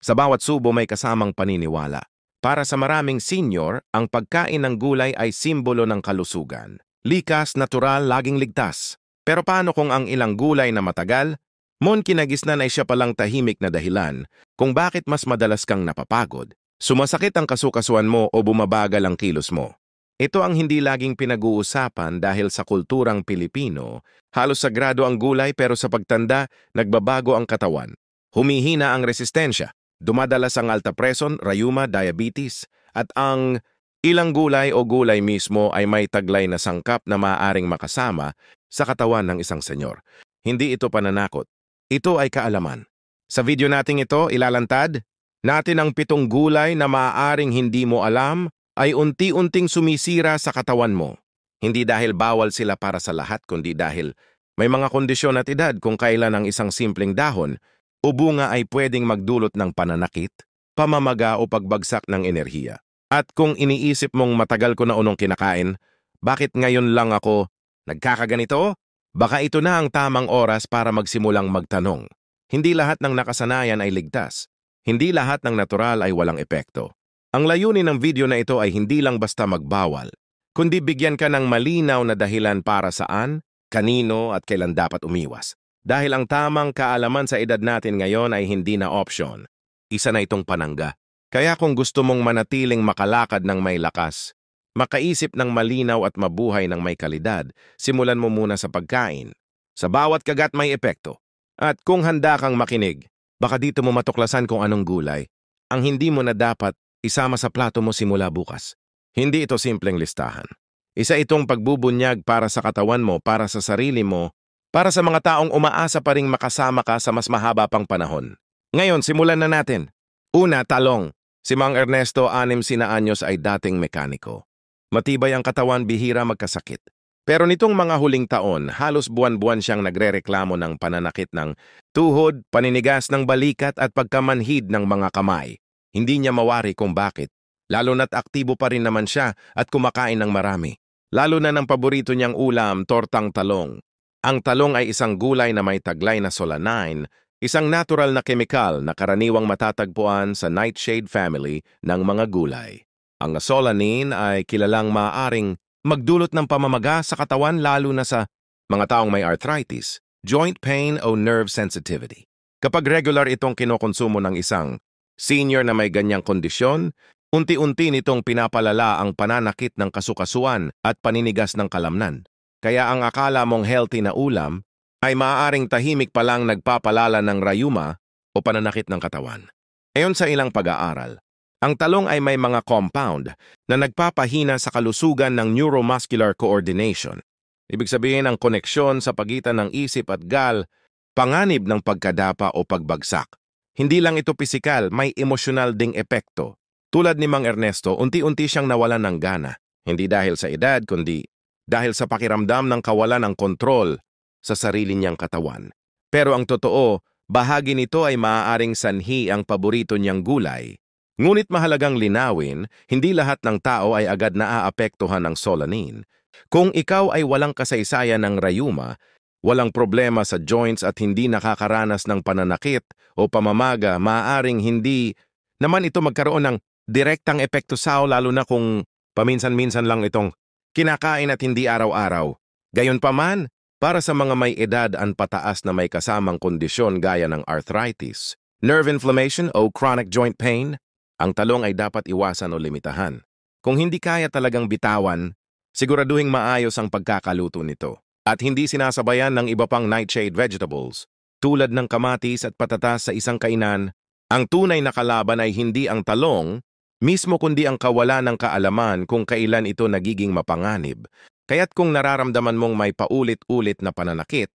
Sa bawat subo may kasamang paniniwala. Para sa maraming senior, ang pagkain ng gulay ay simbolo ng kalusugan. Likas, natural, laging ligtas. Pero paano kung ang ilang gulay na matagal, kinagisnan ay siya palang tahimik na dahilan kung bakit mas madalas kang napapagod, sumasakit ang kasukasuan mo o bumabagal ang kilos mo. Ito ang hindi laging pinag-uusapan dahil sa kulturang Pilipino, halos sagrado ang gulay pero sa pagtanda, nagbabago ang katawan. Humihina ang resistensya, dumadalas ang alta presyon, rayuma, diabetes, at ang ilang gulay o gulay mismo ay may taglay na sangkap na maaaring makasama sa katawan ng isang senyor. Hindi ito pananakot. Ito ay kaalaman. Sa video nating ito, ilalantad natin ang 7 gulay na maaaring hindi mo alam ay unti-unting sumisira sa katawan mo. Hindi dahil bawal sila para sa lahat, kundi dahil may mga kondisyon at edad kung kailan ang isang simpleng dahon o bunga ay pwedeng magdulot ng pananakit, pamamaga o pagbagsak ng enerhiya. At kung iniisip mong matagal ko na unong kinakain, bakit ngayon lang ako nagkakaganito? Baka ito na ang tamang oras para magsimulang magtanong. Hindi lahat ng nakasanayan ay ligtas. Hindi lahat ng natural ay walang epekto. Ang layunin ng video na ito ay hindi lang basta magbawal, kundi bigyan ka ng malinaw na dahilan para saan, kanino at kailan dapat umiwas. Dahil ang tamang kaalaman sa edad natin ngayon ay hindi na option. Isa na itong panangga. Kaya kung gusto mong manatiling makalakad ng may lakas, makaisip ng malinaw at mabuhay ng may kalidad, simulan mo muna sa pagkain. Sa bawat kagat may epekto. At kung handa kang makinig, baka dito mo matuklasan kung anong gulay ang hindi mo na dapat isama sa plato mo simula bukas. Hindi ito simpleng listahan. Isa itong pagbubunyag para sa katawan mo, para sa sarili mo, para sa mga taong umaasa pa ring makasama ka sa mas mahaba pang panahon. Ngayon, simulan na natin. Una, talong. Si Mang Ernesto, 60 anyos, ay dating mekaniko. Matibay ang katawan, bihira magkasakit. Pero nitong mga huling taon, halos buwan-buwan siyang nagrereklamo ng pananakit ng tuhod, paninigas ng balikat at pagkamanhid ng mga kamay. Hindi niya mawari kung bakit. Lalo na't aktibo pa rin naman siya at kumakain ng marami. Lalo na ng paborito niyang ulam, tortang talong. Ang talong ay isang gulay na may taglay na solanine, isang natural na kemikal na karaniwang matatagpuan sa nightshade family ng mga gulay. Ang solanine ay kilalang maaaring magdulot ng pamamaga sa katawan lalo na sa mga taong may arthritis, joint pain o nerve sensitivity. Kapag regular itong kinokonsumo ng isang senior na may ganyang kondisyon, unti-unti nitong pinapalala ang pananakit ng kasukasuan at paninigas ng kalamnan. Kaya ang akala mong healthy na ulam ay maaaring tahimik palang nagpapalala ng rayuma o pananakit ng katawan. Ayon sa ilang pag-aaral, ang talong ay may mga compound na nagpapahina sa kalusugan ng neuromuscular coordination. Ibig sabihin ang koneksyon sa pagitan ng isip at gal, panganib ng pagkadapa o pagbagsak. Hindi lang ito pisikal, may emosyonal ding epekto. Tulad ni Mang Ernesto, unti-unti siyang nawalan ng gana. Hindi dahil sa edad, kundi dahil sa pakiramdam ng kawalan ng kontrol sa sarili niyang katawan. Pero ang totoo, bahagi nito ay maaaring sanhi ang paborito niyang gulay. Ngunit mahalagang linawin, hindi lahat ng tao ay agad naaapektuhan ng solanine. Kung ikaw ay walang kasaysayan ng rayuma, walang problema sa joints at hindi nakakaranas ng pananakit o pamamaga, maaaring hindi naman ito magkaroon ng direktang epekto sa'yo lalo na kung paminsan-minsan lang itong kinakain at hindi araw-araw. Gayunpaman, para sa mga may edad at pataas na may kasamang kondisyon gaya ng arthritis, nerve inflammation o chronic joint pain, ang talong ay dapat iwasan o limitahan. Kung hindi kaya talagang bitawan, siguraduhing maayos ang pagkakaluto nito. At hindi sinasabayan ng iba pang nightshade vegetables, tulad ng kamatis at patatas sa isang kainan. Ang tunay na kalaban ay hindi ang talong, mismo kundi ang kawalan ng kaalaman kung kailan ito nagiging mapanganib. Kaya't kung nararamdaman mong may paulit-ulit na pananakit,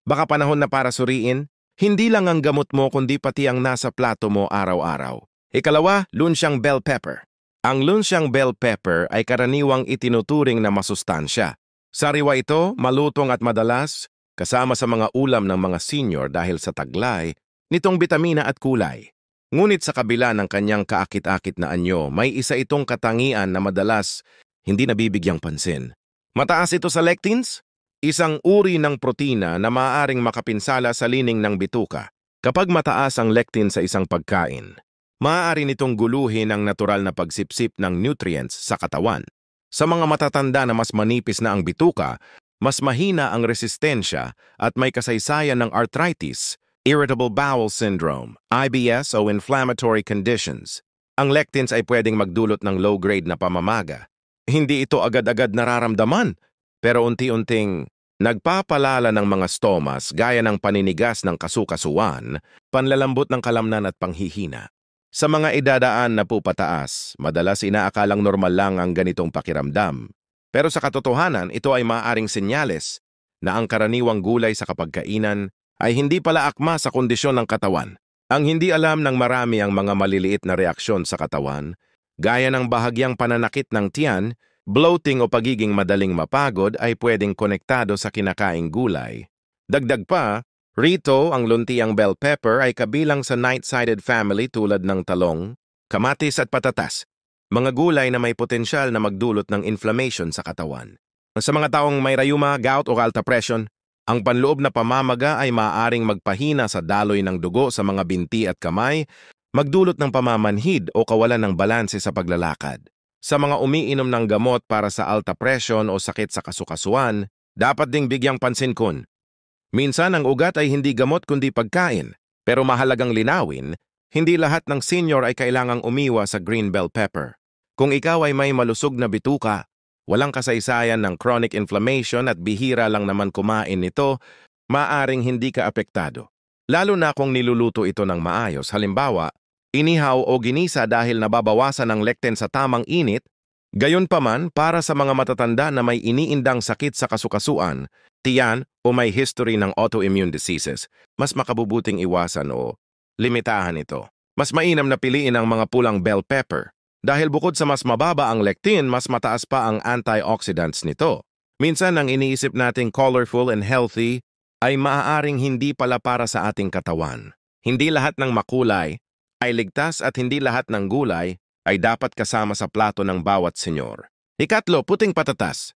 baka panahon na para suriin, hindi lang ang gamot mo kundi pati ang nasa plato mo araw-araw. Ikalawa, lunsyang bell pepper. Ang lunsyang bell pepper ay karaniwang itinuturing na masustansya. Sariwa ito, malutong at madalas, kasama sa mga ulam ng mga senior dahil sa taglay nitong bitamina at kulay. Ngunit sa kabila ng kanyang kaakit-akit na anyo, may isa itong katangian na madalas hindi nabibigyang pansin. Mataas ito sa lectins, isang uri ng protina na maaaring makapinsala sa lining ng bituka. Kapag mataas ang lectin sa isang pagkain, Maaari nitong guluhin ang natural na pagsipsip ng nutrients sa katawan. Sa mga matatanda na mas manipis na ang bituka, mas mahina ang resistensya at may kasaysayan ng arthritis, irritable bowel syndrome, IBS o inflammatory conditions. Ang lectins ay pwedeng magdulot ng low-grade na pamamaga. Hindi ito agad-agad nararamdaman, pero unti-unting nagpapalala ng mga stomas gaya ng paninigas ng kasukasuan, panlalambot ng kalamnan at panghihina. Sa mga idadaan na pupataas, madalas inaakalang normal lang ang ganitong pakiramdam. Pero sa katotohanan, ito ay maaaring senyales na ang karaniwang gulay sa kapagkainan ay hindi pala akma sa kondisyon ng katawan. Ang hindi alam ng marami ang mga maliliit na reaksyon sa katawan, gaya ng bahagyang pananakit ng tiyan, bloating o pagiging madaling mapagod ay pwedeng konektado sa kinakaing gulay. Dagdag pa, rito, ang luntiang bell pepper ay kabilang sa night-sided family tulad ng talong, kamatis at patatas, mga gulay na may potensyal na magdulot ng inflammation sa katawan. Sa mga taong may rayuma, gout o alta presyon, ang panloob na pamamaga ay maaaring magpahina sa daloy ng dugo sa mga binti at kamay, magdulot ng pamamanhid o kawalan ng balanse sa paglalakad. Sa mga umiinom ng gamot para sa alta presyon o sakit sa kasukasuan, dapat ding bigyang pansin kun. Minsan ang ugat ay hindi gamot kundi pagkain, pero mahalagang linawin, hindi lahat ng senior ay kailangang umiwa sa green bell pepper. Kung ikaw ay may malusog na bituka, walang kasaysayan ng chronic inflammation at bihira lang naman kumain nito, maaring hindi ka apektado. Lalo na kung niluluto ito ng maayos, halimbawa, inihaw o ginisa dahil nababawasan ang lectin sa tamang init. Gayunpaman, para sa mga matatanda na may iniindang sakit sa kasukasuan, tiyan o may history ng autoimmune diseases, mas makabubuting iwasan o limitahan ito. Mas mainam na piliin ang mga pulang bell pepper. Dahil bukod sa mas mababa ang lectin, mas mataas pa ang antioxidants nito. Minsan ang iniisip nating colorful and healthy ay maaaring hindi pala para sa ating katawan. Hindi lahat ng makulay ay ligtas at hindi lahat ng gulay ay dapat kasama sa plato ng bawat senyor. Ikatlo, puting patatas.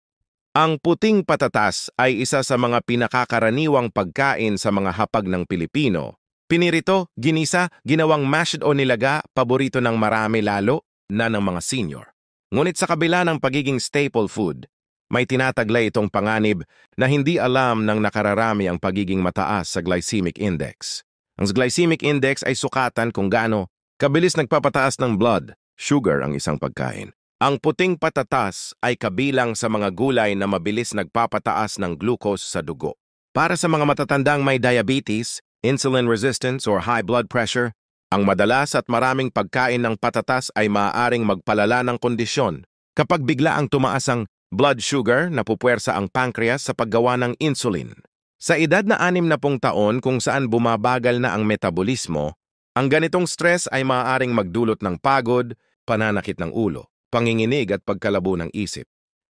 Ang puting patatas ay isa sa mga pinakakaraniwang pagkain sa mga hapag ng Pilipino. Pinirito, ginisa, ginawang mashed o nilaga, paborito ng marami lalo na ng mga senior. Ngunit sa kabila ng pagiging staple food, may tinataglay itong panganib na hindi alam ng nakararami ang pagiging mataas sa glycemic index. Ang glycemic index ay sukatan kung gaano kabilis nagpapataas ng blood, sugar ang isang pagkain. Ang puting patatas ay kabilang sa mga gulay na mabilis nagpapataas ng glucose sa dugo. Para sa mga matatandang may diabetes, insulin resistance or high blood pressure, ang madalas at maraming pagkain ng patatas ay maaaring magpalala ng kondisyon kapag bigla ang tumaas ang blood sugar na pupuwersa ang pancreas sa paggawa ng insulin. Sa edad na 60 taon kung saan bumabagal na ang metabolismo, ang ganitong stress ay maaaring magdulot ng pagod, pananakit ng ulo, panginginig at pagkalabo ng isip.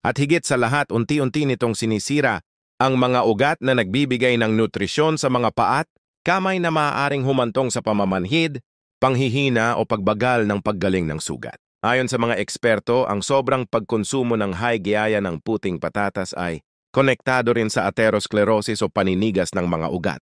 At higit sa lahat, unti-unti nitong sinisira ang mga ugat na nagbibigay ng nutrisyon sa mga paa at kamay na maaaring humantong sa pamamanhid, panghihina o pagbagal ng paggaling ng sugat. Ayon sa mga eksperto, ang sobrang pagkonsumo ng high giyaya ng puting patatas ay konektado rin sa atherosclerosis o paninigas ng mga ugat.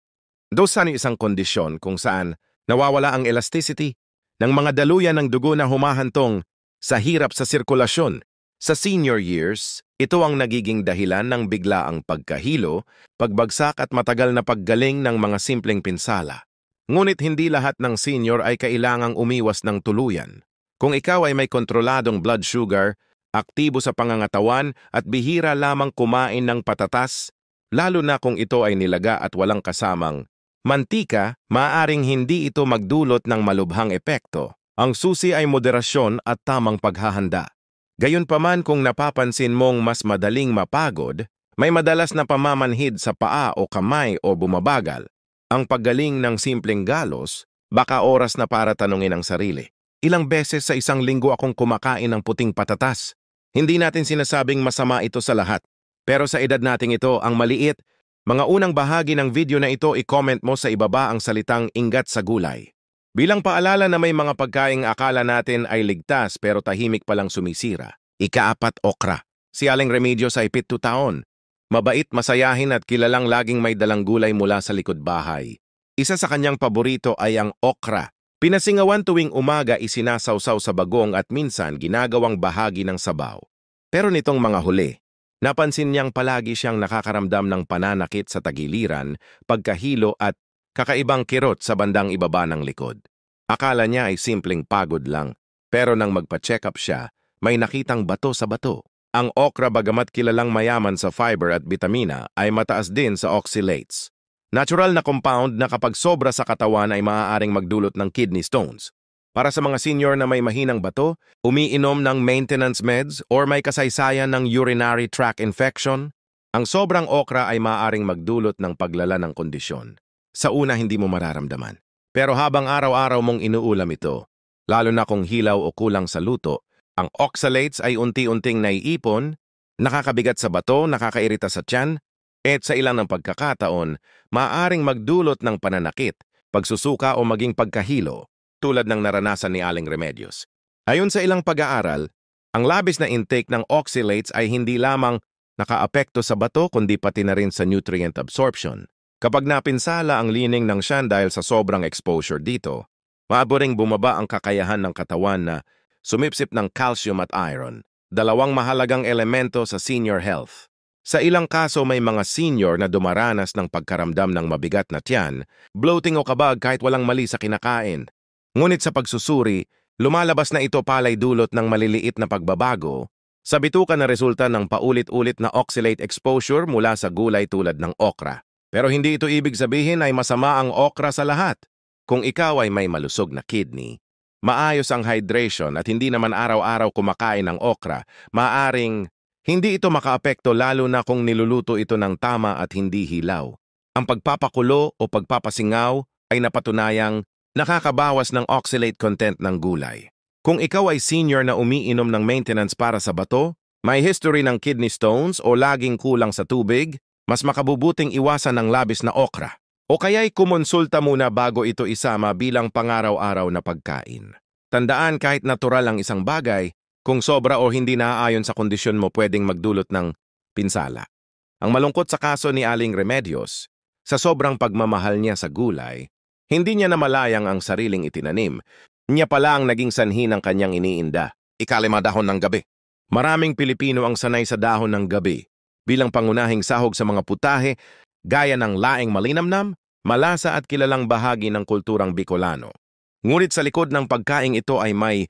Doon isang kondisyon kung saan nawawala ang elasticity ng mga daluyan ng dugo na humahantong sa hirap sa sirkulasyon. Sa senior years, ito ang nagiging dahilan ng biglaang pagkahilo, pagbagsak at matagal na paggaling ng mga simpleng pinsala. Ngunit hindi lahat ng senior ay kailangang umiwas ng tuluyan. Kung ikaw ay may kontroladong blood sugar, aktibo sa pangangatawan at bihira lamang kumain ng patatas, lalo na kung ito ay nilaga at walang kasamang mantika, maaaring hindi ito magdulot ng malubhang epekto. Ang susi ay moderasyon at tamang paghahanda. Gayunpaman kung napapansin mong mas madaling mapagod, may madalas na pamamanhid sa paa o kamay o bumabagal, ang paggaling ng simpleng galos, baka oras na para tanungin ang sarili. Ilang beses sa isang linggo akong kumakain ng puting patatas. Hindi natin sinasabing masama ito sa lahat. Pero sa edad nating ito, ang maliit, mga unang bahagi ng video na ito i-comment mo sa ibaba ang salitang ingat sa gulay. Bilang paalala na may mga pagkaing akala natin ay ligtas pero tahimik palang sumisira. Ika-4, okra. Si Aling Remedios ay 7 taon. Mabait, masayahin at kilalang laging may dalang gulay mula sa likod bahay. Isa sa kanyang paborito ay ang okra. Pinasingawan tuwing umaga isinasawsaw sa bagong at minsan ginagawang bahagi ng sabaw. Pero nitong mga huli, napansin niyang palagi siyang nakakaramdam ng pananakit sa tagiliran, pagkahilo at kakaibang kirot sa bandang ibaba ng likod. Akala niya ay simpleng pagod lang, pero nang magpa-check up siya, may nakitang bato sa bato. Ang okra bagamat kilalang mayaman sa fiber at bitamina ay mataas din sa oxalates. Natural na compound na kapag sobra sa katawan ay maaaring magdulot ng kidney stones. Para sa mga senior na may mahinang bato, umiinom ng maintenance meds or may kasaysayan ng urinary tract infection, ang sobrang okra ay maaaring magdulot ng paglala ng kondisyon. Sa una hindi mo mararamdaman. Pero habang araw-araw mong inuulam ito, lalo na kung hilaw o kulang sa luto, ang oxalates ay unti-unting naiipon, nakakabigat sa bato, nakakairita sa tiyan, at sa ilang ng pagkakataon, maaaring magdulot ng pananakit, pagsusuka o maging pagkahilo, tulad ng naranasan ni Aling Remedios. Ayon sa ilang pag-aaral, ang labis na intake ng oxalates ay hindi lamang nakaapekto sa bato kundi pati na rin sa nutrient absorption. Kapag napinsala ang lining ng tiyan dahil sa sobrang exposure dito, maaring bumaba ang kakayahan ng katawan na sumipsip ng calcium at iron, dalawang mahalagang elemento sa senior health. Sa ilang kaso may mga senior na dumaranas ng pagkaramdam ng mabigat na tiyan, bloating o kabag kahit walang mali sa kinakain. Ngunit sa pagsusuri, lumalabas na ito palay dulot ng maliliit na pagbabago sa bituka na resulta ng paulit-ulit na oxalate exposure mula sa gulay tulad ng okra. Pero hindi ito ibig sabihin ay masama ang okra sa lahat. Kung ikaw ay may malusog na kidney, maayos ang hydration at hindi naman araw-araw kumakain ng okra, maaring hindi ito makaapekto lalo na kung niluluto ito ng tama at hindi hilaw. Ang pagpapakulo o pagpapasingaw ay napatunayang nakakabawas ng oxalate content ng gulay. Kung ikaw ay senior na umiinom ng maintenance para sa bato, may history ng kidney stones o laging kulang sa tubig, mas makabubuting iwasan ng labis na okra. O kaya'y kumonsulta muna bago ito isama bilang pangaraw-araw na pagkain. Tandaan kahit natural ang isang bagay, kung sobra o hindi naaayon sa kondisyon mo pwedeng magdulot ng pinsala. Ang malungkot sa kaso ni Aling Remedios, sa sobrang pagmamahal niya sa gulay, hindi niya namalayang ang sariling itinanim. Niya pala ang naging sanhi ng kanyang iniinda, ikalima dahon ng gabi. Maraming Pilipino ang sanay sa dahon ng gabi, bilang pangunahing sahog sa mga putahe, gaya ng laing malinamnam, malasa at kilalang bahagi ng kulturang Bicolano. Ngunit sa likod ng pagkaing ito ay may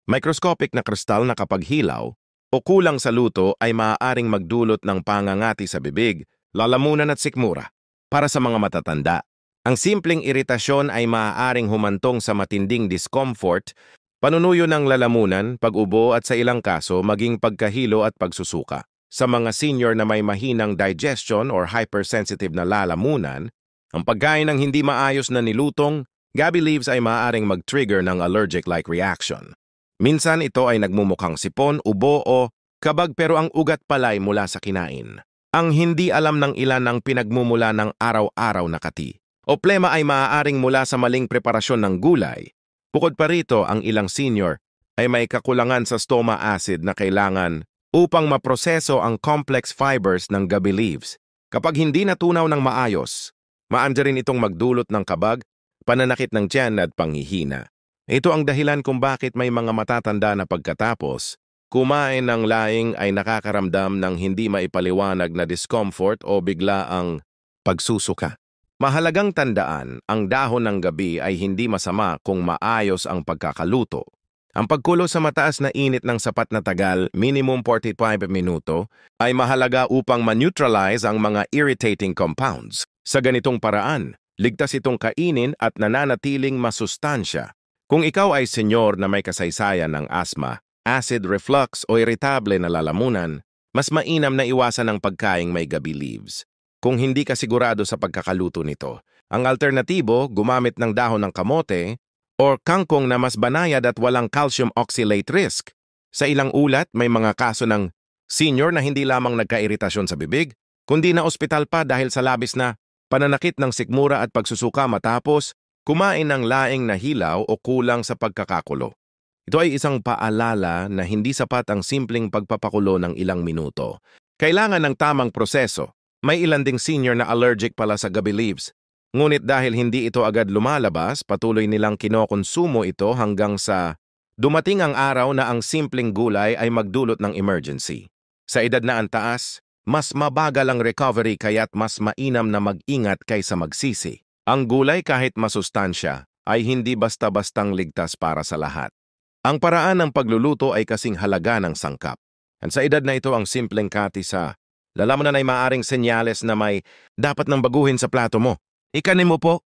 microscopic na kristal na kapag hilaw o kulang sa luto ay maaaring magdulot ng pangangati sa bibig, lalamunan at sikmura. Para sa mga matatanda, ang simpleng iritasyon ay maaaring humantong sa matinding discomfort, panunuyo ng lalamunan, pag-ubo at sa ilang kaso maging pagkahilo at pagsusuka. Sa mga senior na may mahinang digestion or hypersensitive na lalamunan, ang pagkain ng hindi maayos na nilutong, gabi leaves ay maaaring mag-trigger ng allergic-like reaction. Minsan ito ay nagmumukhang sipon, ubo o kabag pero ang ugat pala'y mula sa kinain. Ang hindi alam ng ilan ang pinagmumula ng araw-araw na kati. O plema ay maaaring mula sa maling preparasyon ng gulay. Bukod pa rito, ang ilang senior ay may kakulangan sa stoma acid na kailangan upang maproseso ang complex fibers ng gabi leaves. Kapag hindi natunaw ng maayos, maanda rin itong magdulot ng kabag, pananakit ng tiyan at panghihina. Ito ang dahilan kung bakit may mga matatanda na pagkatapos, kumain ng laing ay nakakaramdam ng hindi maipaliwanag na discomfort o bigla ang pagsusuka. Mahalagang tandaan, ang dahon ng gabi ay hindi masama kung maayos ang pagkakaluto. Ang pagkulo sa mataas na init ng sapat na tagal, minimum 45 minuto, ay mahalaga upang ma-neutralize ang mga irritating compounds. Sa ganitong paraan, ligtas itong kainin at nananatiling masustansya. Kung ikaw ay senyor na may kasaysayan ng asthma, acid reflux o irritable na lalamunan, mas mainam na iwasan ang pagkaing may gabi leaves. Kung hindi ka sigurado sa pagkakaluto nito, ang alternatibo, gumamit ng dahon ng kamote o kangkong na mas banayad at walang calcium oxalate risk. Sa ilang ulat, may mga kaso ng senior na hindi lamang nagkairitasyon sa bibig, kundi na ospital pa dahil sa labis na pananakit ng sikmura at pagsusuka matapos kumain ng laing na hilaw o kulang sa pagkakakulo. Ito ay isang paalala na hindi sapat ang simpleng pagpapakulo ng ilang minuto. Kailangan ng tamang proseso. May ilan ding senior na allergic pala sa gabi leaves. Ngunit dahil hindi ito agad lumalabas, patuloy nilang kinokonsumo ito hanggang sa dumating ang araw na ang simpleng gulay ay magdulot ng emergency. Sa edad na ang taas, mas mabagal ang recovery kaya't mas mainam na mag-ingat kaysa magsisi. Ang gulay kahit masustansya ay hindi basta-bastang ligtas para sa lahat. Ang paraan ng pagluluto ay kasing halaga ng sangkap. At sa edad na ito ang simpleng katisa, lalaman na ay maaring senyales na may dapat nang baguhin sa plato mo. Ikanin mo po.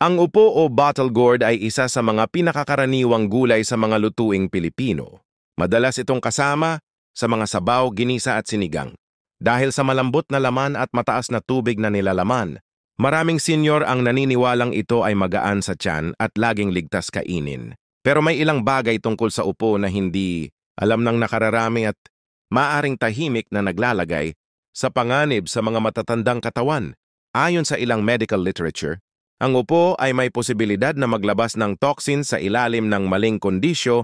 Ang upo o bottle gourd ay isa sa mga pinakakaraniwang gulay sa mga lutuing Pilipino. Madalas itong kasama sa mga sabaw, ginisa at sinigang. Dahil sa malambot na laman at mataas na tubig na nilalaman, maraming senior ang naniniwalang ito ay magaan sa tiyan at laging ligtas kainin. Pero may ilang bagay tungkol sa upo na hindi alam ng nakararami at maaring tahimik na naglalagay sa panganib sa mga matatandang katawan. Ayon sa ilang medical literature, ang upo ay may posibilidad na maglabas ng toxin sa ilalim ng maling kondisyo,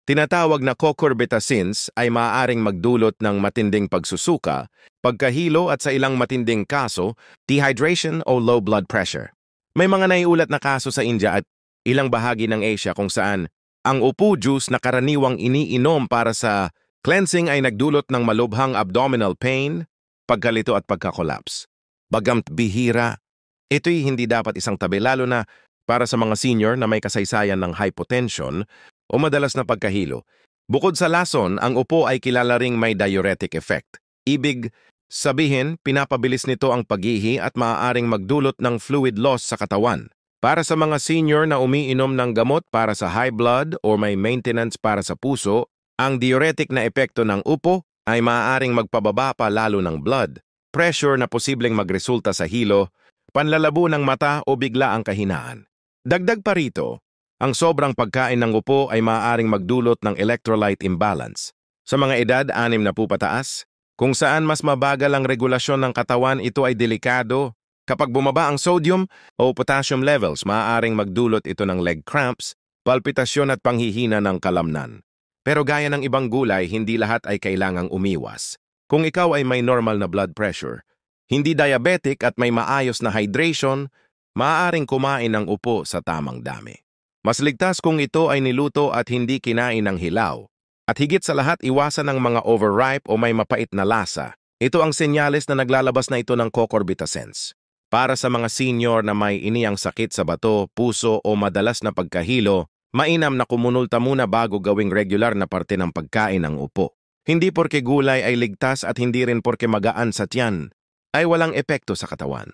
tinatawag na cucurbitacins ay maaaring magdulot ng matinding pagsusuka, pagkahilo at sa ilang matinding kaso, dehydration o low blood pressure. May mga naiulat na kaso sa India at ilang bahagi ng Asia kung saan ang upo juice na karaniwang iniinom para sa cleansing ay nagdulot ng malubhang abdominal pain, pagkalito at pagkakolaps. Bagamat bihira, ito'y hindi dapat isang tabi lalo na para sa mga senior na may kasaysayan ng hypotension o madalas na pagkahilo. Bukod sa lason, ang upo ay kilala ring may diuretic effect. Ibig sabihin, pinapabilis nito ang paghihi at maaaring magdulot ng fluid loss sa katawan. Para sa mga senior na umiinom ng gamot para sa high blood o may maintenance para sa puso, ang diuretic na epekto ng upo ay maaaring magpababa pa lalo ng blood pressure na posibleng magresulta sa hilo, panlalabo ng mata o bigla ang kahinaan. Dagdag pa rito, ang sobrang pagkain ng upo ay maaaring magdulot ng electrolyte imbalance. Sa mga edad 60 na pataas, kung saan mas mabagal ang regulasyon ng katawan, ito ay delikado. Kapag bumaba ang sodium o potassium levels, maaaring magdulot ito ng leg cramps, palpitasyon at panghihina ng kalamnan. Pero gaya ng ibang gulay, hindi lahat ay kailangang umiwas. Kung ikaw ay may normal na blood pressure, hindi diabetic at may maayos na hydration, maaaring kumain ng upo sa tamang dami. Mas ligtas kung ito ay niluto at hindi kinain ng hilaw. At higit sa lahat, iwasan ng mga overripe o may mapait na lasa. Ito ang senyales na naglalabas na ito ng cucurbitacins. Para sa mga senior na may iniyang sakit sa bato, puso o madalas na pagkahilo, mainam na kumonsulta muna bago gawing regular na parte ng pagkain ng upo. Hindi porke gulay ay ligtas at hindi rin porke magaan sa tiyan ay walang epekto sa katawan.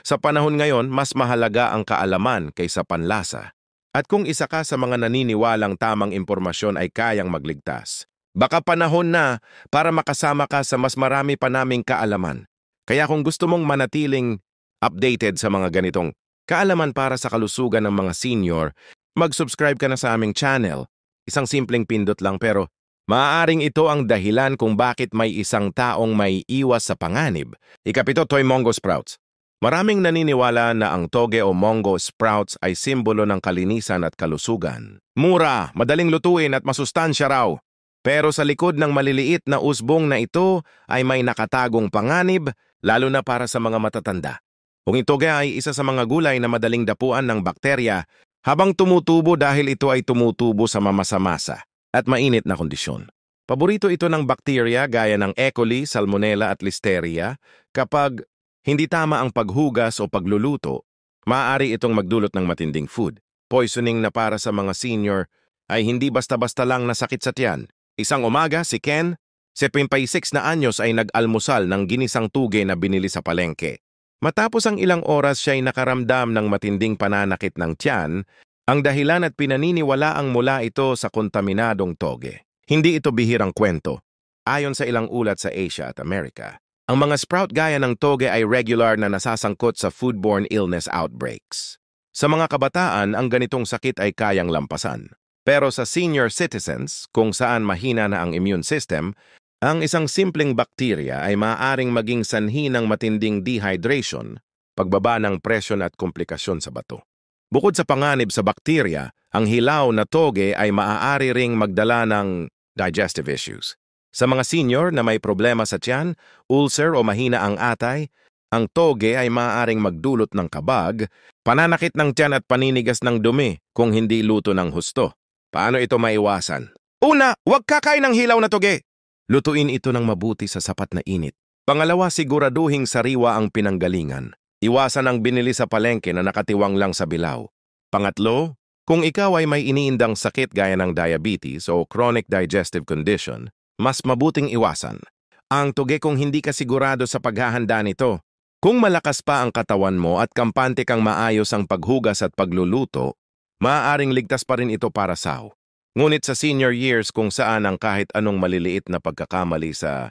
Sa panahon ngayon, mas mahalaga ang kaalaman kaysa panlasa. At kung isa ka sa mga naniniwalang tamang impormasyon ay kayang magligtas, baka panahon na para makasama ka sa mas marami pa naming kaalaman. Kaya kung gusto mong manatiling updated sa mga ganitong kaalaman para sa kalusugan ng mga senior, mag-subscribe ka na sa aming channel. Isang simpleng pindot lang pero maaaring ito ang dahilan kung bakit may isang taong may iwas sa panganib. Ikapito, Toy Mongo Sprouts. Maraming naniniwala na ang toge o mongo sprouts ay simbolo ng kalinisan at kalusugan. Mura, madaling lutuin at masustansya raw. Pero sa likod ng maliliit na usbong na ito ay may nakatagong panganib, lalo na para sa mga matatanda. Kung itoge ay isa sa mga gulay na madaling dapuan ng bakterya habang tumutubo dahil ito ay tumutubo sa mamasa-masa at mainit na kondisyon. Paborito ito ng bakterya gaya ng E. coli, Salmonella at Listeria. Kapag hindi tama ang paghugas o pagluluto, maaari itong magdulot ng matinding food poisoning na para sa mga senior ay hindi basta-basta lang nasakit sa tiyan. Isang umaga, si Ken, 76 na anyos ay nag-almusal ng ginisang tuge na binili sa palengke. Matapos ang ilang oras siya ay nakaramdam ng matinding pananakit ng tiyan. Ang dahilan at pinaniniwalaang mula ito sa kontaminadong toge. Hindi ito bihirang kwento. Ayon sa ilang ulat sa Asia at Amerika, ang mga sprout gaya ng toge ay regular na nasasangkot sa foodborne illness outbreaks. Sa mga kabataan, ang ganitong sakit ay kayang lampasan. Pero sa senior citizens, kung saan mahina na ang immune system, ang isang simpleng bakterya ay maaaring maging sanhi ng matinding dehydration, pagbaba ng presyon at komplikasyon sa bato. Bukod sa panganib sa bakterya, ang hilaw na toge ay maaari ring magdala ng digestive issues. Sa mga senior na may problema sa tiyan, ulcer o mahina ang atay, ang toge ay maaaring magdulot ng kabag, Pananakit ng tiyan at paninigas ng dumi kung hindi luto ng husto. Paano ito maiwasan? Una, huwag kakain ng hilaw na tuge. Lutuin ito ng mabuti sa sapat na init. Pangalawa, siguraduhing sariwa ang pinanggalingan. Iwasan ang binili sa palengke na nakatiwang lang sa bilaw. Pangatlo, kung ikaw ay may iniindang sakit gaya ng diabetes o chronic digestive condition, mas mabuting iwasan ang tuge kung hindi ka sigurado sa paghahanda nito. Kung malakas pa ang katawan mo at kampante kang maayos ang paghugas at pagluluto, maaaring ligtas pa rin ito para sa'yo. Ngunit sa senior years kung saan ang kahit anong maliliit na pagkakamali sa